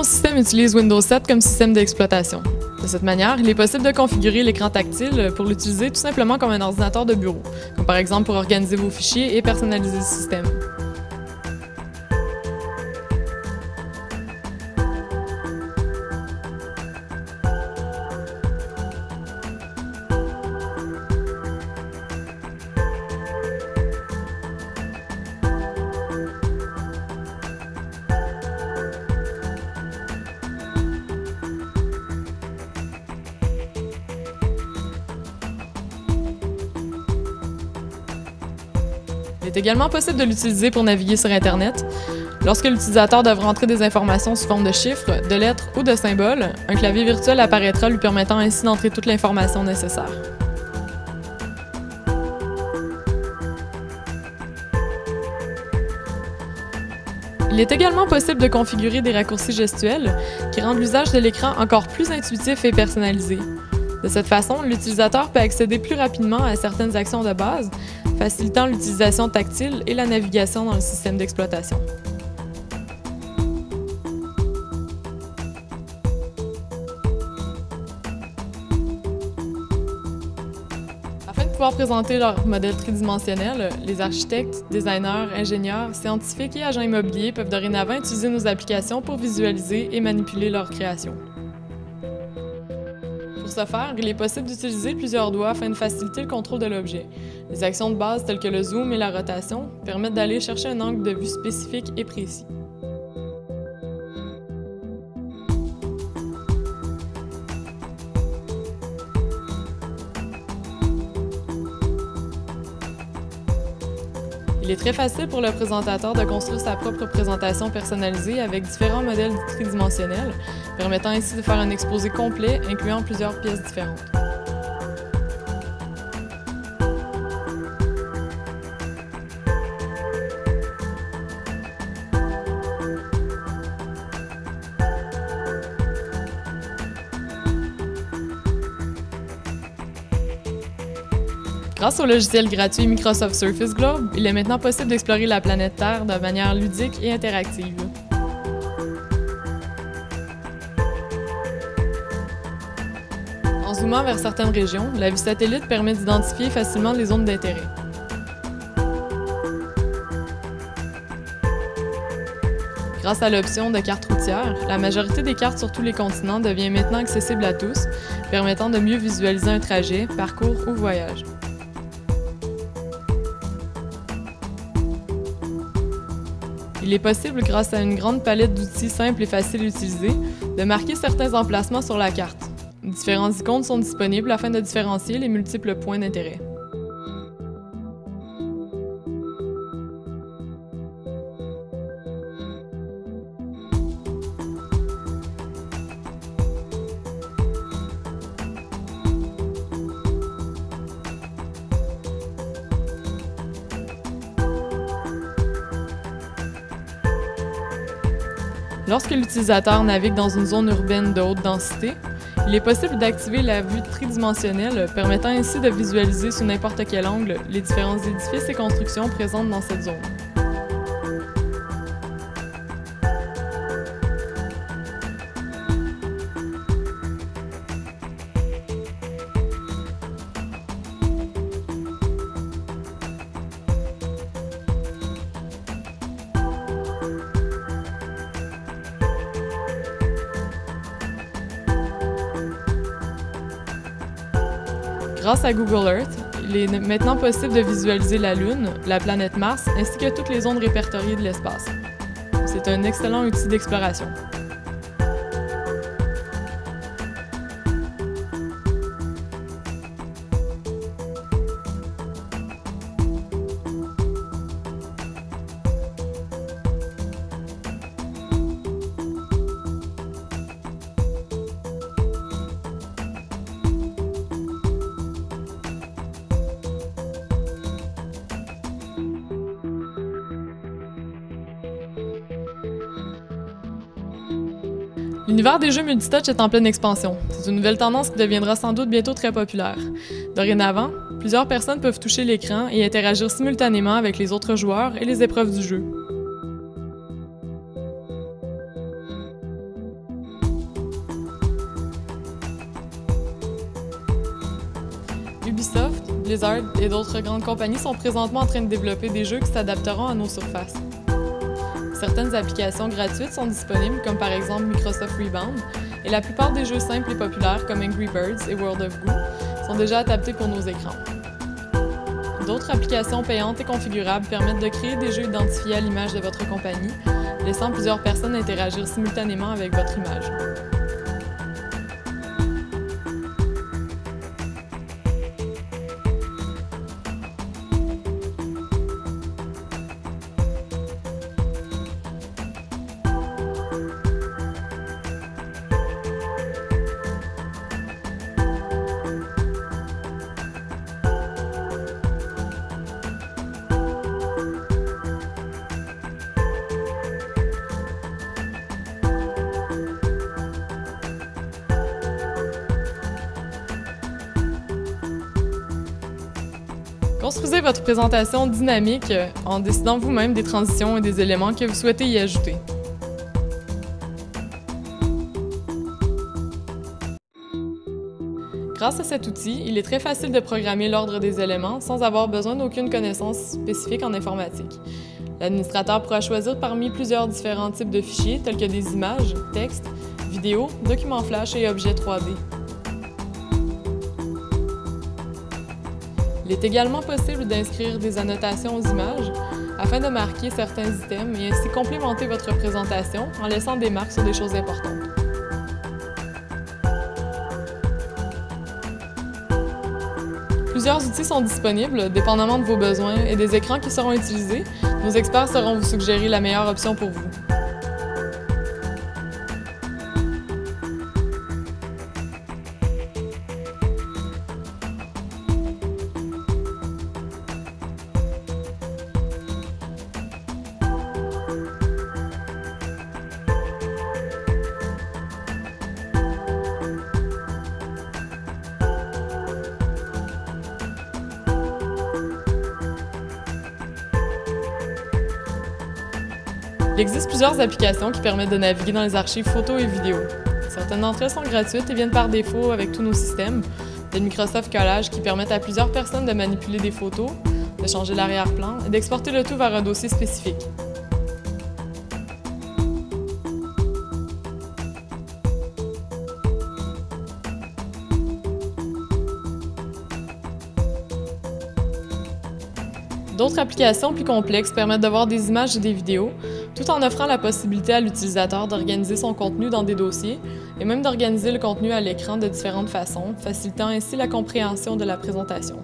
mon système utilise Windows 7 comme système d'exploitation. De cette manière, il est possible de configurer l'écran tactile pour l'utiliser tout simplement comme un ordinateur de bureau, comme par exemple pour organiser vos fichiers et personnaliser le système. Il est également possible de l'utiliser pour naviguer sur Internet. Lorsque l'utilisateur devra entrer des informations sous forme de chiffres, de lettres ou de symboles, un clavier virtuel apparaîtra lui permettant ainsi d'entrer toute l'information nécessaire. Il est également possible de configurer des raccourcis gestuels qui rendent l'usage de l'écran encore plus intuitif et personnalisé. De cette façon, l'utilisateur peut accéder plus rapidement à certaines actions de base, facilitant l'utilisation tactile et la navigation dans le système d'exploitation. Afin de pouvoir présenter leur modèle tridimensionnel, les architectes, designers, ingénieurs, scientifiques et agents immobiliers peuvent dorénavant utiliser nos applications pour visualiser et manipuler leurs créations. Pour ce faire, il est possible d'utiliser plusieurs doigts afin de faciliter le contrôle de l'objet. Les actions de base telles que le zoom et la rotation permettent d'aller chercher un angle de vue spécifique et précis. Il est très facile pour le présentateur de construire sa propre présentation personnalisée avec différents modèles tridimensionnels, permettant ainsi de faire un exposé complet incluant plusieurs pièces différentes. Grâce au logiciel gratuit Microsoft Surface Globe, il est maintenant possible d'explorer la planète Terre de manière ludique et interactive. En zoomant vers certaines régions, la vue satellite permet d'identifier facilement les zones d'intérêt. Grâce à l'option de carte routière, la majorité des cartes sur tous les continents devient maintenant accessible à tous, permettant de mieux visualiser un trajet, parcours ou voyage. Il est possible, grâce à une grande palette d'outils simples et faciles à utiliser, de marquer certains emplacements sur la carte. Différentes icônes sont disponibles afin de différencier les multiples points d'intérêt. Lorsque l'utilisateur navigue dans une zone urbaine de haute densité, il est possible d'activer la vue tridimensionnelle, permettant ainsi de visualiser sous n'importe quel angle les différents édifices et constructions présentes dans cette zone. Grâce à Google Earth, il est maintenant possible de visualiser la Lune, la planète Mars, ainsi que toutes les zones répertoriées de l'espace. C'est un excellent outil d'exploration. L'univers des jeux multitouch est en pleine expansion. C'est une nouvelle tendance qui deviendra sans doute bientôt très populaire. Dorénavant, plusieurs personnes peuvent toucher l'écran et interagir simultanément avec les autres joueurs et les épreuves du jeu. Ubisoft, Blizzard et d'autres grandes compagnies sont présentement en train de développer des jeux qui s'adapteront à nos surfaces. Certaines applications gratuites sont disponibles, comme par exemple Microsoft Rebound, et la plupart des jeux simples et populaires comme Angry Birds et World of Goo sont déjà adaptés pour nos écrans. D'autres applications payantes et configurables permettent de créer des jeux identifiés à l'image de votre compagnie, laissant plusieurs personnes interagir simultanément avec votre image. Construisez votre présentation dynamique en décidant vous-même des transitions et des éléments que vous souhaitez y ajouter. Grâce à cet outil, il est très facile de programmer l'ordre des éléments sans avoir besoin d'aucune connaissance spécifique en informatique. L'administrateur pourra choisir parmi plusieurs différents types de fichiers tels que des images, textes, vidéos, documents flash et objets 3D. Il est également possible d'inscrire des annotations aux images afin de marquer certains items et ainsi complémenter votre présentation en laissant des marques sur des choses importantes. Plusieurs outils sont disponibles, dépendamment de vos besoins et des écrans qui seront utilisés. Nos experts sauront vous suggérer la meilleure option pour vous. Il existe plusieurs applications qui permettent de naviguer dans les archives photos et vidéos. Certaines d'entre elles sont gratuites et viennent par défaut avec tous nos systèmes. Il y a Microsoft Collage qui permettent à plusieurs personnes de manipuler des photos, de changer l'arrière-plan et d'exporter le tout vers un dossier spécifique. D'autres applications plus complexes permettent de voir des images et des vidéos, tout en offrant la possibilité à l'utilisateur d'organiser son contenu dans des dossiers et même d'organiser le contenu à l'écran de différentes façons, facilitant ainsi la compréhension de la présentation.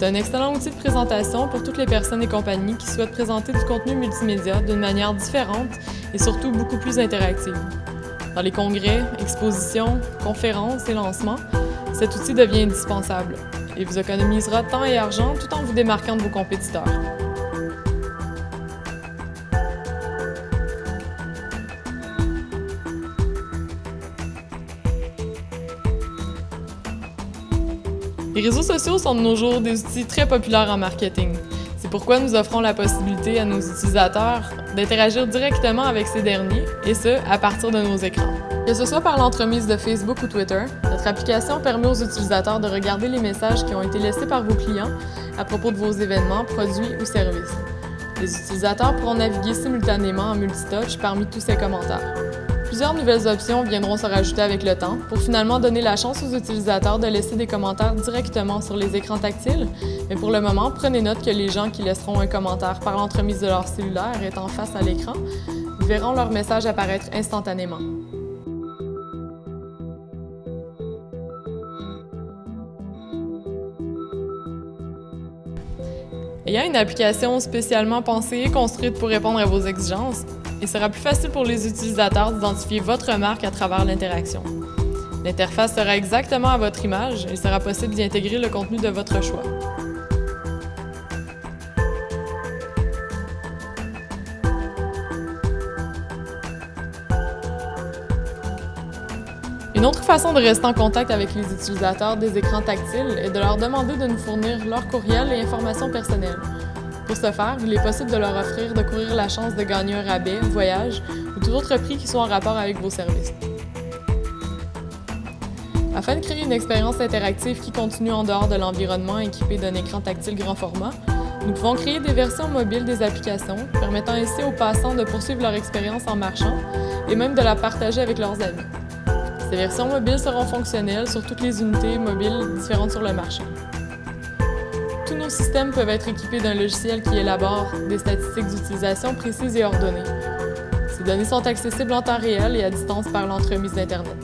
C'est un excellent outil de présentation pour toutes les personnes et compagnies qui souhaitent présenter du contenu multimédia d'une manière différente et surtout beaucoup plus interactive. Dans les congrès, expositions, conférences et lancements, cet outil devient indispensable et vous économisera temps et argent tout en vous démarquant de vos compétiteurs. Les réseaux sociaux sont de nos jours des outils très populaires en marketing. C'est pourquoi nous offrons la possibilité à nos utilisateurs d'interagir directement avec ces derniers, et ce, à partir de nos écrans. Que ce soit par l'entremise de Facebook ou Twitter, notre application permet aux utilisateurs de regarder les messages qui ont été laissés par vos clients à propos de vos événements, produits ou services. Les utilisateurs pourront naviguer simultanément en multitouch parmi tous ces commentaires. Plusieurs nouvelles options viendront se rajouter avec le temps pour finalement donner la chance aux utilisateurs de laisser des commentaires directement sur les écrans tactiles, mais pour le moment, prenez note que les gens qui laisseront un commentaire par l'entremise de leur cellulaire étant face à l'écran verront leur message apparaître instantanément. Ayant une application spécialement pensée et construite pour répondre à vos exigences, il sera plus facile pour les utilisateurs d'identifier votre marque à travers l'interaction. L'interface sera exactement à votre image et il sera possible d'y intégrer le contenu de votre choix. Une Une autre façon de rester en contact avec les utilisateurs des écrans tactiles est de leur demander de nous fournir leur courriel et informations personnelles. Pour ce faire, il est possible de leur offrir de courir la chance de gagner un rabais, un voyage ou tout autre prix qui soit en rapport avec vos services. Afin de créer une expérience interactive qui continue en dehors de l'environnement équipé d'un écran tactile grand format, nous pouvons créer des versions mobiles des applications, permettant ainsi aux passants de poursuivre leur expérience en marchant et même de la partager avec leurs amis. Ces versions mobiles seront fonctionnelles sur toutes les unités mobiles différentes sur le marché. Tous nos systèmes peuvent être équipés d'un logiciel qui élabore des statistiques d'utilisation précises et ordonnées. Ces données sont accessibles en temps réel et à distance par l'entremise d'Internet.